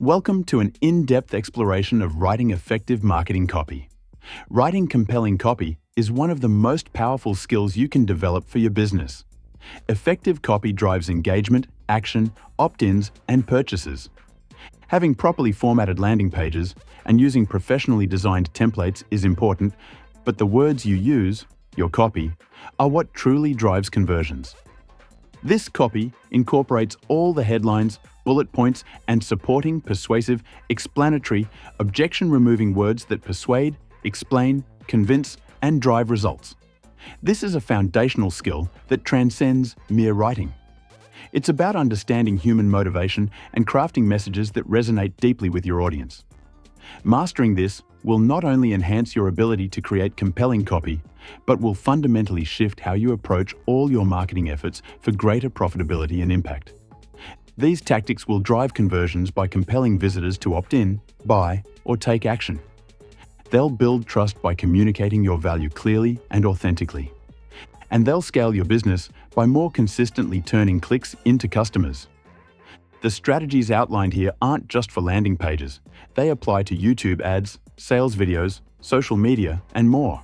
Welcome to an in-depth exploration of writing effective marketing copy. Writing compelling copy is one of the most powerful skills you can develop for your business. Effective copy drives engagement, action, opt-ins, and purchases. Having properly formatted landing pages and using professionally designed templates is important, but the words you use, your copy, are what truly drives conversions. This copy incorporates all the headlines, bullet points, and supporting, persuasive, explanatory, objection-removing words that persuade, explain, convince, and drive results. This is a foundational skill that transcends mere writing. It's about understanding human motivation and crafting messages that resonate deeply with your audience. Mastering this will not only enhance your ability to create compelling copy, but will fundamentally shift how you approach all your marketing efforts for greater profitability and impact. These tactics will drive conversions by compelling visitors to opt in, buy, or take action. They'll build trust by communicating your value clearly and authentically. And they'll scale your business by more consistently turning clicks into customers. The strategies outlined here aren't just for landing pages. They apply to YouTube ads, sales videos, social media, and more.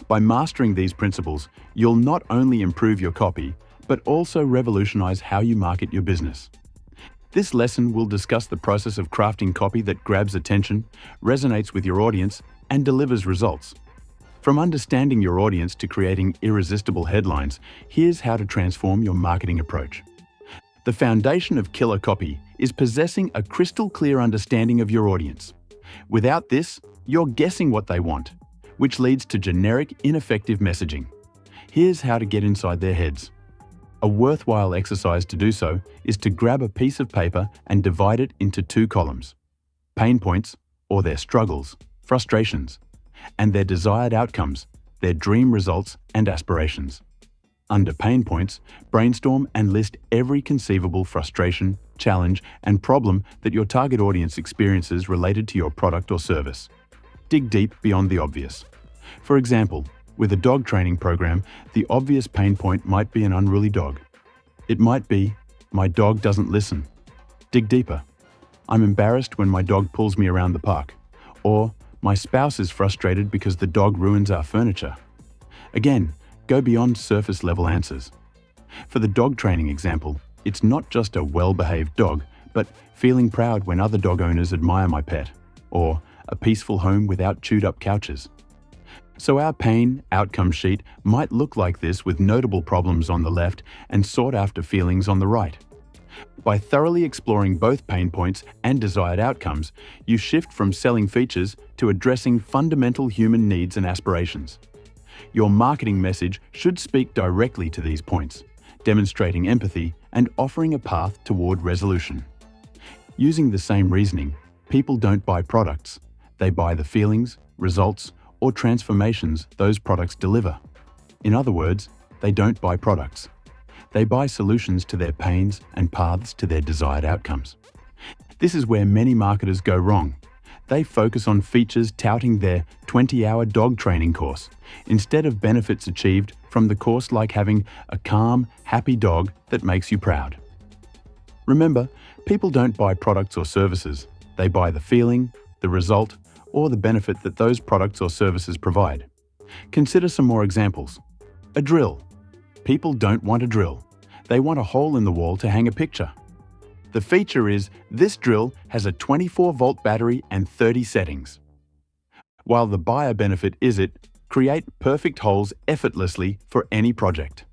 By mastering these principles, you'll not only improve your copy, but also revolutionize how you market your business. This lesson will discuss the process of crafting copy that grabs attention, resonates with your audience, and delivers results. From understanding your audience to creating irresistible headlines, here's how to transform your marketing approach. The foundation of killer copy is possessing a crystal clear understanding of your audience. Without this, you're guessing what they want, which leads to generic, ineffective messaging. Here's how to get inside their heads. A worthwhile exercise to do so is to grab a piece of paper and divide it into two columns: pain points, or their struggles, frustrations, and their desired outcomes, their dream results and aspirations. Under pain points, brainstorm and list every conceivable frustration, challenge, and problem that your target audience experiences related to your product or service. Dig deep beyond the obvious. For example, with a dog training program, the obvious pain point might be an unruly dog. It might be, "My dog doesn't listen." Dig deeper. "I'm embarrassed when my dog pulls me around the park." Or, "My spouse is frustrated because the dog ruins our furniture." Again, go beyond surface-level answers. For the dog training example, it's not just a well-behaved dog, but feeling proud when other dog owners admire my pet, or a peaceful home without chewed-up couches. So our pain outcome sheet might look like this, with notable problems on the left and sought-after feelings on the right. By thoroughly exploring both pain points and desired outcomes, you shift from selling features to addressing fundamental human needs and aspirations. Your marketing message should speak directly to these points, demonstrating empathy and offering a path toward resolution. Using the same reasoning, people don't buy products. They buy the feelings, results, or transformations those products deliver. In other words, they don't buy products. They buy solutions to their pains and paths to their desired outcomes. This is where many marketers go wrong. They focus on features touting their 20-hour dog training course, instead of benefits achieved from the course, like having a calm, happy dog that makes you proud. Remember, people don't buy products or services. They buy the feeling, the result, or the benefit that those products or services provide. Consider some more examples. A drill. People don't want a drill. They want a hole in the wall to hang a picture. The feature is, this drill has a 24-volt battery and 30 settings. While the buyer benefit is create perfect holes effortlessly for any project.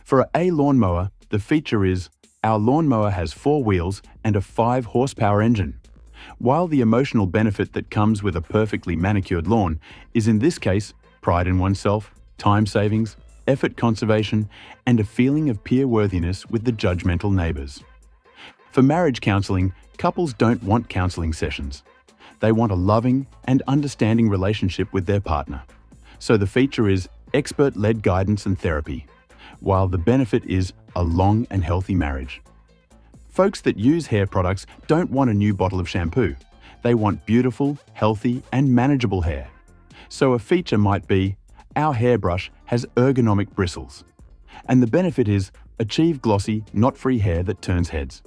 For a lawnmower, the feature is, our lawnmower has 4 wheels and a 5-horsepower engine. While the emotional benefit that comes with a perfectly manicured lawn is, in this case, pride in oneself, time savings, effort conservation, and a feeling of peer worthiness with the judgmental neighbors. For marriage counseling, couples don't want counseling sessions. They want a loving and understanding relationship with their partner. So the feature is expert-led guidance and therapy, while the benefit is a long and healthy marriage. Folks that use hair products don't want a new bottle of shampoo. They want beautiful, healthy, and manageable hair. So a feature might be, our hairbrush has ergonomic bristles. And the benefit is, achieve glossy, knot-free hair that turns heads.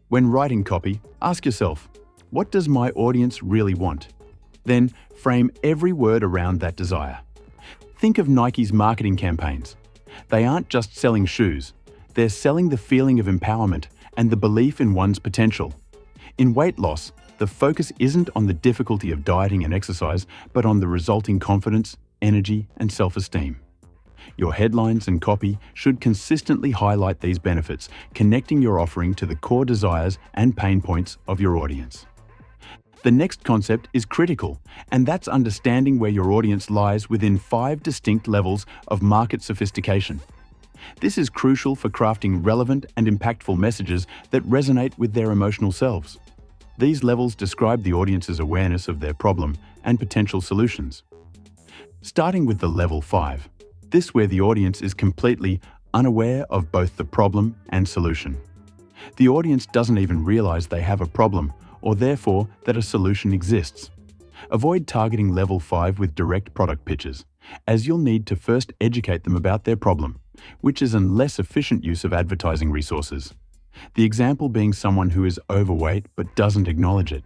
When writing copy, ask yourself, what does my audience really want? Then frame every word around that desire. Think of Nike's marketing campaigns. They aren't just selling shoes, they're selling the feeling of empowerment and the belief in one's potential. In weight loss, the focus isn't on the difficulty of dieting and exercise, but on the resulting confidence, energy, and self-esteem. Your headlines and copy should consistently highlight these benefits, connecting your offering to the core desires and pain points of your audience. The next concept is critical, and that's understanding where your audience lies within 5 distinct levels of market sophistication. This is crucial for crafting relevant and impactful messages that resonate with their emotional selves. These levels describe the audience's awareness of their problem and potential solutions. Starting with the level 5, this is where the audience is completely unaware of both the problem and solution. The audience doesn't even realize they have a problem, or therefore that a solution exists. Avoid targeting level 5 with direct product pitches, as you'll need to first educate them about their problem, which is a less efficient use of advertising resources. The example being someone who is overweight but doesn't acknowledge it.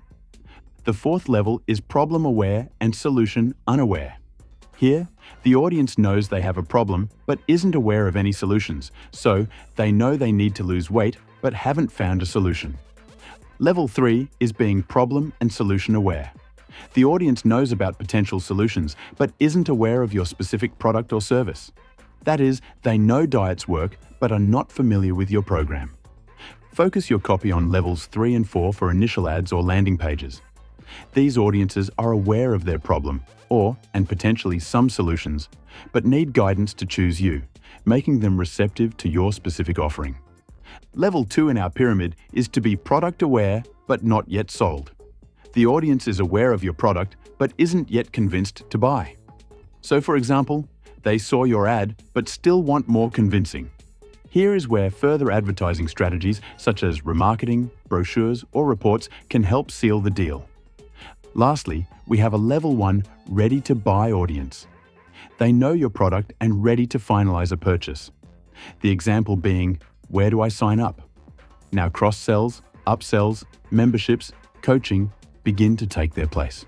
The 4th level is problem-aware and solution-unaware. Here, the audience knows they have a problem but isn't aware of any solutions, so they know they need to lose weight but haven't found a solution. Level 3 is being problem and solution-aware. The audience knows about potential solutions but isn't aware of your specific product or service. That is, they know diets work but are not familiar with your program. Focus your copy on levels 3 and 4 for initial ads or landing pages. These audiences are aware of their problem, and potentially some solutions, but need guidance to choose you, making them receptive to your specific offering. Level 2 in our pyramid is to be product-aware but not yet sold. The audience is aware of your product but isn't yet convinced to buy. So, for example, they saw your ad but still want more convincing. Here is where further advertising strategies such as remarketing, brochures, or reports can help seal the deal. Lastly, we have a level 1 ready-to-buy audience. They know your product and ready to finalize a purchase. The example being, where do I sign up? Now cross-sells, upsells, memberships, coaching begin to take their place.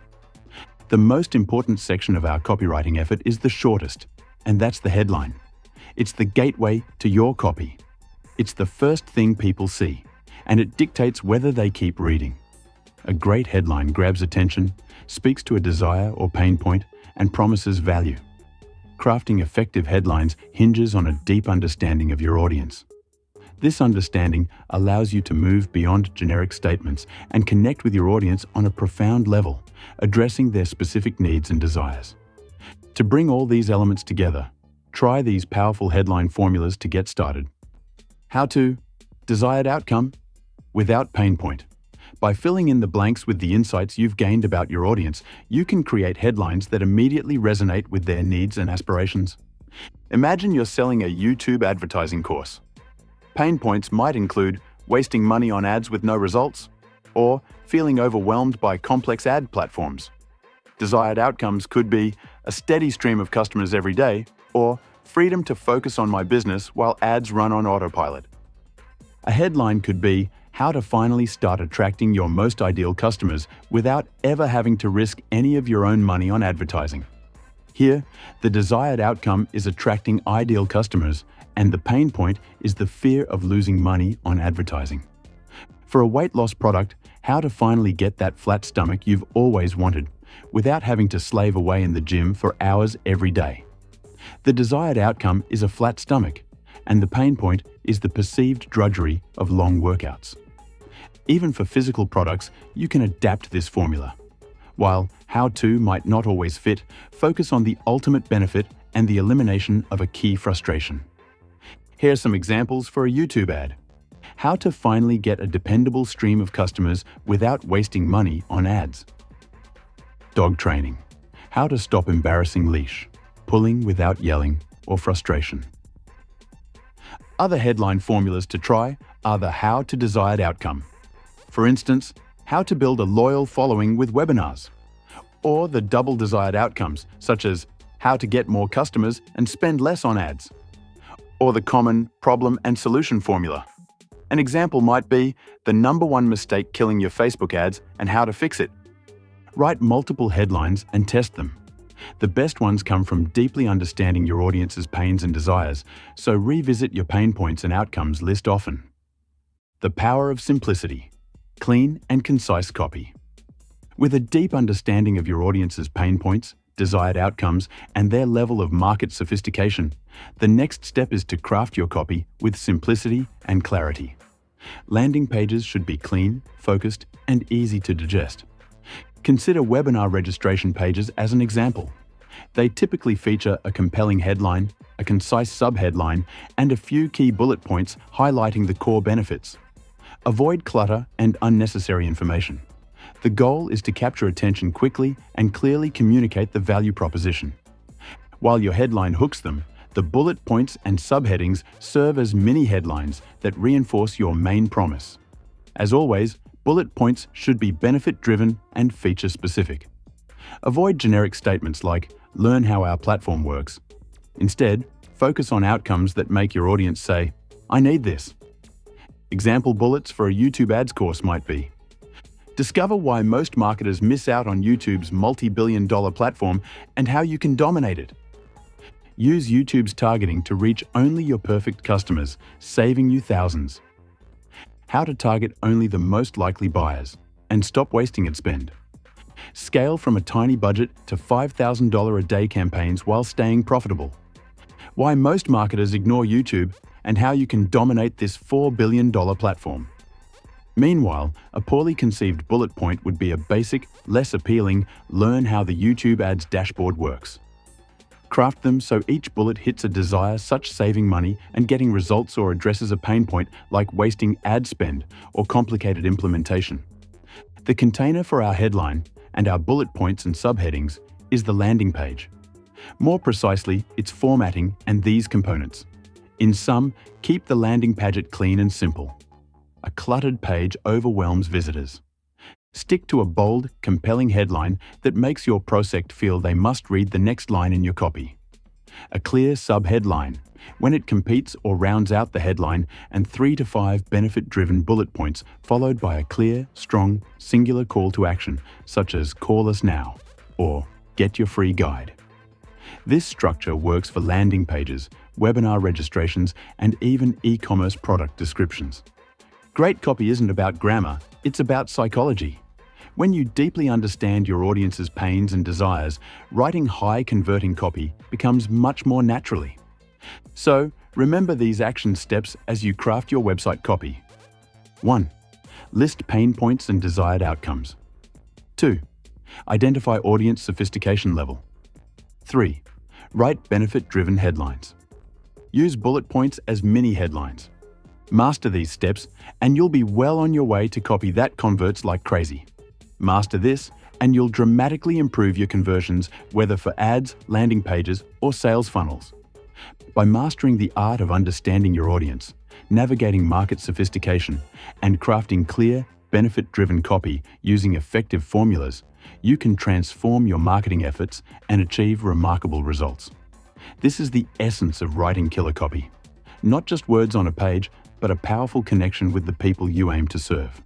The most important section of our copywriting effort is the shortest, and that's the headline. It's the gateway to your copy. It's the first thing people see, and it dictates whether they keep reading. A great headline grabs attention, speaks to a desire or pain point, and promises value. Crafting effective headlines hinges on a deep understanding of your audience. This understanding allows you to move beyond generic statements and connect with your audience on a profound level, addressing their specific needs and desires. To bring all these elements together, try these powerful headline formulas to get started. How to: desired outcome without pain point. By filling in the blanks with the insights you've gained about your audience, you can create headlines that immediately resonate with their needs and aspirations. Imagine you're selling a YouTube advertising course. Pain points might include wasting money on ads with no results, or feeling overwhelmed by complex ad platforms. Desired outcomes could be a steady stream of customers every day, or freedom to focus on my business while ads run on autopilot. A headline could be how to finally start attracting your most ideal customers without ever having to risk any of your own money on advertising. Here, the desired outcome is attracting ideal customers, and the pain point is the fear of losing money on advertising. For a weight loss product, how to finally get that flat stomach you've always wanted without having to slave away in the gym for hours every day. The desired outcome is a flat stomach, and the pain point is the perceived drudgery of long workouts. Even for physical products, you can adapt this formula. While how-to might not always fit, focus on the ultimate benefit and the elimination of a key frustration. Here are some examples for a YouTube ad. How to finally get a dependable stream of customers without wasting money on ads. Dog training. How to stop embarrassing leash, pulling without yelling or frustration. Other headline formulas to try are the how to desired outcome. For instance, how to build a loyal following with webinars, or the double desired outcomes, such as how to get more customers and spend less on ads, or the common problem and solution formula. An example might be the #1 mistake killing your Facebook ads and how to fix it. Write multiple headlines and test them. The best ones come from deeply understanding your audience's pains and desires, so revisit your pain points and outcomes list often. The power of simplicity. Clean and concise copy. With a deep understanding of your audience's pain points, desired outcomes, and their level of market sophistication, the next step is to craft your copy with simplicity and clarity. Landing pages should be clean, focused, and easy to digest. Consider webinar registration pages as an example. They typically feature a compelling headline, a concise subheadline, and a few key bullet points highlighting the core benefits. Avoid clutter and unnecessary information. The goal is to capture attention quickly and clearly communicate the value proposition. While your headline hooks them, the bullet points and subheadings serve as mini headlines that reinforce your main promise. As always, bullet points should be benefit-driven and feature-specific. Avoid generic statements like, "Learn how our platform works." Instead, focus on outcomes that make your audience say, "I need this." Example bullets for a YouTube ads course might be, discover why most marketers miss out on YouTube's multi-billion-dollar platform and how you can dominate it. Use YouTube's targeting to reach only your perfect customers, saving you thousands. How to target only the most likely buyers and stop wasting ad spend. Scale from a tiny budget to $5,000 a day campaigns while staying profitable. Why most marketers ignore YouTube and how you can dominate this $4 billion platform. Meanwhile, a poorly conceived bullet point would be a basic, less appealing, learn how the YouTube ads dashboard works. Craft them so each bullet hits a desire such saving money and getting results or addresses a pain point like wasting ad spend or complicated implementation. The container for our headline and our bullet points and subheadings is the landing page. More precisely, its formatting and these components. In sum, keep the landing page clean and simple. A cluttered page overwhelms visitors. Stick to a bold, compelling headline that makes your prospect feel they must read the next line in your copy. A clear subheadline, when it competes or rounds out the headline, and 3 to 5 benefit-driven bullet points followed by a clear, strong, singular call to action, such as "Call us now" or "Get your free guide." This structure works for landing pages, webinar registrations, and even e-commerce product descriptions. Great copy isn't about grammar, it's about psychology. When you deeply understand your audience's pains and desires, writing high-converting copy becomes much more naturally. So, remember these action steps as you craft your website copy. 1. List pain points and desired outcomes. 2. Identify audience sophistication level. 3. Write benefit-driven headlines. Use bullet points as mini headlines. Master these steps, and you'll be well on your way to copy that converts like crazy. Master this, and you'll dramatically improve your conversions, whether for ads, landing pages, or sales funnels. By mastering the art of understanding your audience, navigating market sophistication, and crafting clear, benefit-driven copy using effective formulas, you can transform your marketing efforts and achieve remarkable results. This is the essence of writing killer copy. Not just words on a page, but a powerful connection with the people you aim to serve.